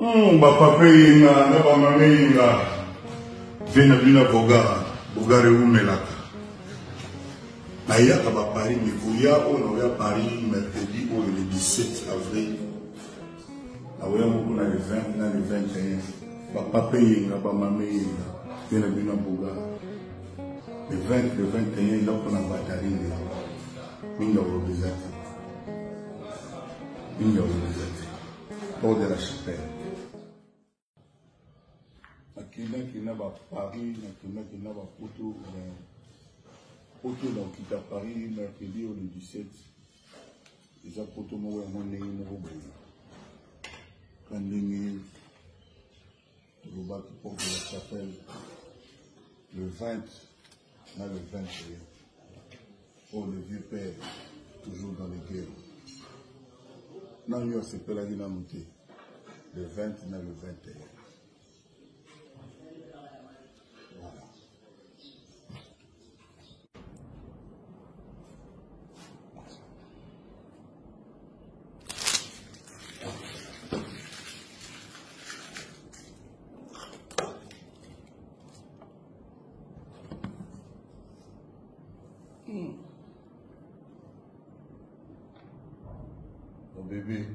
Bapapa yinga na bamame yinga vena bina bogare umelaka nayaka ba Paris mikoya on ya Paris mercredi ou le 17 avril awoya moko na le 20 na le 21 bapapa yinga bamame yinga vena bina bogare le 20 le 21 là on a batarine minga obezate hors de la chapelle. Qui n'a pas Paris, qui n'a pas Poto, donc qui t'a Paris, mercredi au 17. Déjà Poto m'a oué mon nez, mon robot. Quand l'ennemi, le bas qui porte de la chapelle, le 20, là le 21. Oh le vieux père, toujours dans les guerres. Non, il y a ce que la Guinée a monté. Le 20 na le 21. Voilà. Oh bébé.